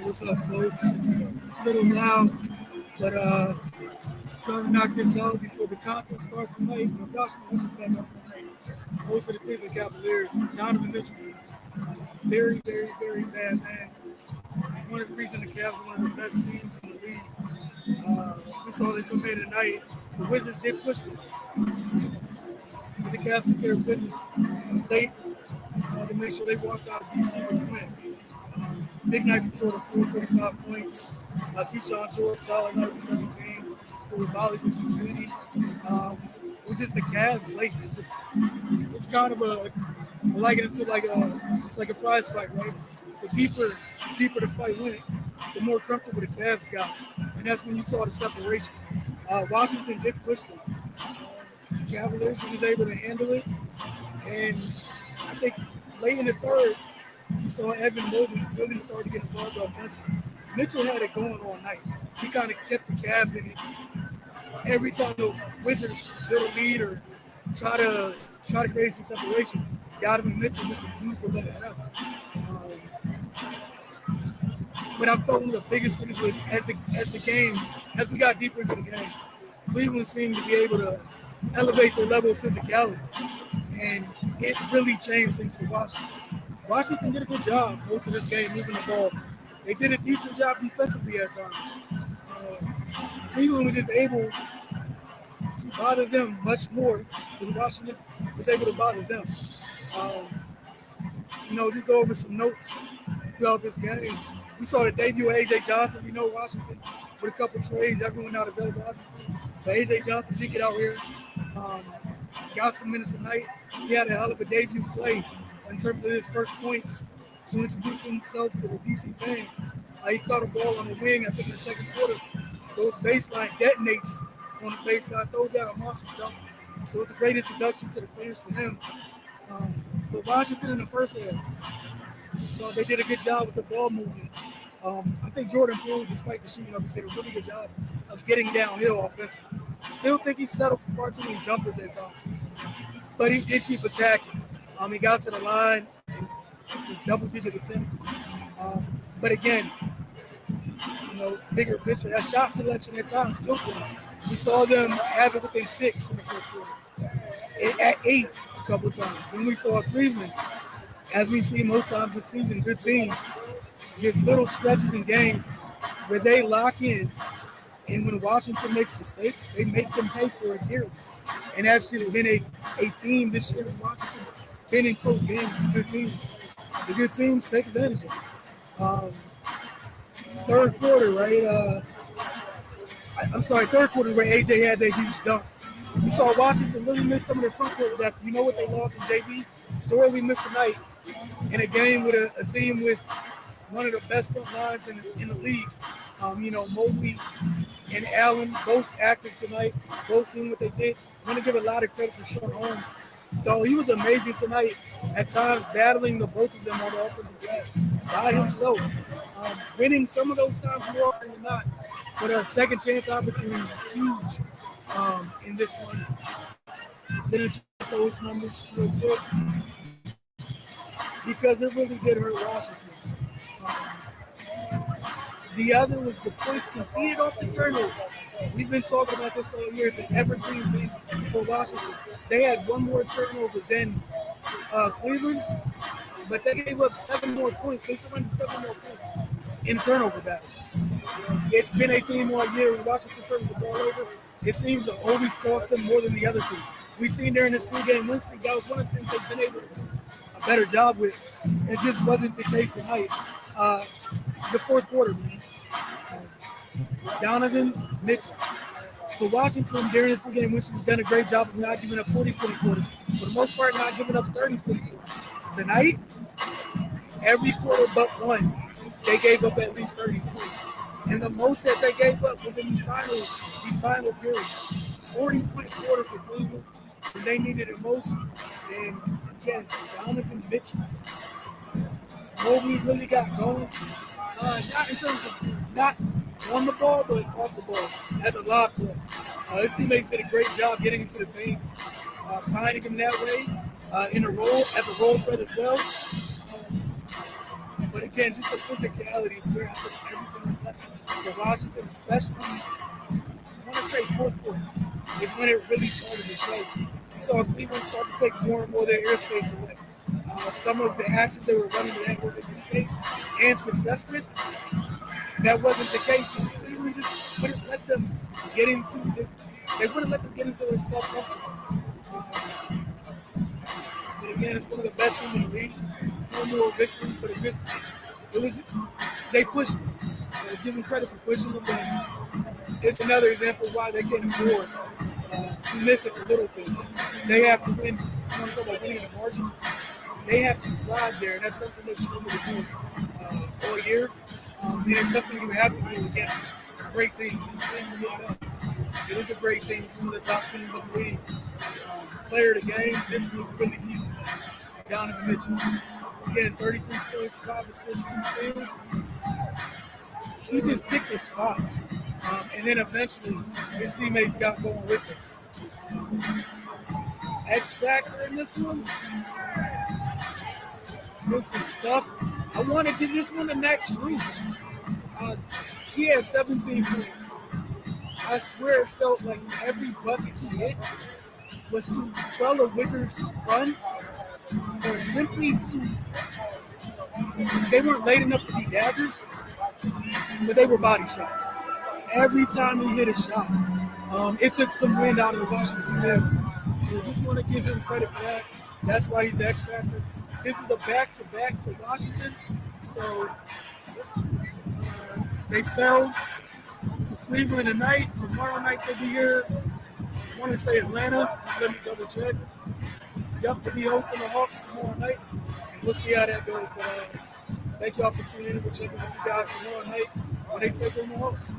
What's up, folks? It's a little loud, but trying to knock this out before the contest starts tonight. Washington, which is back up tonight. Most of the Cleveland Cavaliers, Donovan Mitchell, very, very, very bad man. One of the reasons the Cavs are one of the best teams in the league. We saw them come in tonight. The Wizards did push them, but the Cavs took care of business late to make sure they walked out of DC with the win. Big night for Jordan Poole, 45 points. Keyshawn George, solid night with 17. Bali with 16. Which is the Cavs late. It's kind of I liken it to it's like a prize fight, right? The deeper the fight went, the more comfortable the Cavs got. And that's when you saw the separation. Washington did push them. Cavaliers was able to handle it. And I think late in the third, you saw Evan Mobley really start to get involved offensively. Mitchell had it going all night. He kind of kept the Cavs in it. Every time the Wizards build a lead or try to create some separation, Donovan Mitchell just refused to let it happen. But I thought one of the biggest things was as we got deeper into the game, Cleveland seemed to be able to elevate their level of physicality, and it really changed things for Washington. Washington did a good job most of this game moving the ball. They did a decent job defensively at times. Cleveland was just able to bother them much more than Washington was able to bother them. Just go over some notes throughout this game. We saw the debut of A.J. Johnson. We know Washington with a couple trades, everyone not available, obviously. But A.J. Johnson did get out here, got some minutes tonight. He had a hell of a debut play in terms of his first points to introduce himself to the DC fans. He caught a ball on the wing, I think, in the second quarter. Those baseline detonates on the baseline, throws out a monster jump. So it's a great introduction to the fans for him. But Washington in the first half, they did a good job with the ball movement. I think Jordan Poole, despite the shooting up, did a really good job of getting downhill offensively. Still think he settled for far too many jumpers at times. But he did keep attacking. He got to the line and his double-digit attempts. But again, bigger picture, that shot selection at times took them. We saw them have it within 6 in the first quarter. At 8 a couple times. Then we saw Cleveland, as we've seen most times this season, good teams, there's little stretches in games where they lock in, and when Washington makes mistakes, they make them pay for it here. And that's just been a theme this year in Washington's been in close games with good teams. The good teams take advantage of it. Third quarter, right? Third quarter where AJ had that huge dunk. We saw Washington really miss some of their front court depth. You know what they lost in JV? Sorely missed tonight in a game with a team with one of the best front lines in the league. Mobley and Allen, both active tonight, both doing what they did. I want to give a lot of credit to Sean Holmes. Though he was amazing tonight, at times battling the both of them on the offensive glass by himself. Winning some of those times more often than not, but a second chance opportunity was huge in this one. Didn't check those numbers real quick because it really did hurt Washington. The other was the points conceded off the turnovers. We've been talking about this all year. It's an evergreen thing for Washington. They had one more turnover than Cleveland, but they gave up 7 more points. They surrendered 7 more points in turnover battle. It's been a theme all year when Washington turns the ball over. It seems to always cost them more than the other teams. We've seen during this three-game win streak, that was one of the things they've been able to do a better job with. It just wasn't the case tonight. The fourth quarter, man. Donovan Mitchell. So Washington during this game, which has done a great job of not giving up 40-point quarters. For the most part, not giving up 30-point quarters. Tonight, every quarter but one, they gave up at least 30 points. And the most that they gave up was in the final period. 40-point quarter for Cleveland, and they needed it most. And again, Donovan Mitchell. Mobley really got going. Not in terms of not on the ball, but off the ball as a lob threat. His teammates did a great job getting into the paint, finding him that way in a role as a role threat as well. But again, just the physicality is where I took everything left for Washington, especially, I want to say fourth quarter, is when it really started to show. You saw Cleveland start to take more and more of their airspace away. Some of the actions they were running to that open space and success with, that wasn't the case because Cleveland just wouldn't let them get into they wouldn't let them get into their stuff comfortably. But again, it's one of the best teams in the league. No more victories, but it was they pushed them. So give them credit for pushing them, but it's another example of why they can't afford to miss at the little things. They have to win. You want to talk about winning in the margins? They have to thrive there, and that's something they've struggled to do all year. And it's something you have to do against great teams. It is a great team. It's one of the top teams in the league. Player of the game, this was really easy. Donovan Mitchell. Again, 33 points, 5 assists, 2 steals. He just picked his spots. And then eventually, his teammates got going with him. X factor in this one. This is tough. I want to give this one to Max Strus. He had 17 points. I swear it felt like every bucket he hit was to quell a Wizards run or simply to. They weren't late enough to be daggers, but they were body shots. Every time he hit a shot, it took some wind out of the Washington sails. So just want to give him credit for that. That's why he's the X factor. This is a back-to-back for Washington, so they fell to Cleveland tonight. Tomorrow night they'll be here. I want to say Atlanta. Let me double check. Yep, they'll be hosting the Hawks tomorrow night. We'll see how that goes. But thank y'all for tuning in. We'll check in with you guys tomorrow night when they take on the Hawks.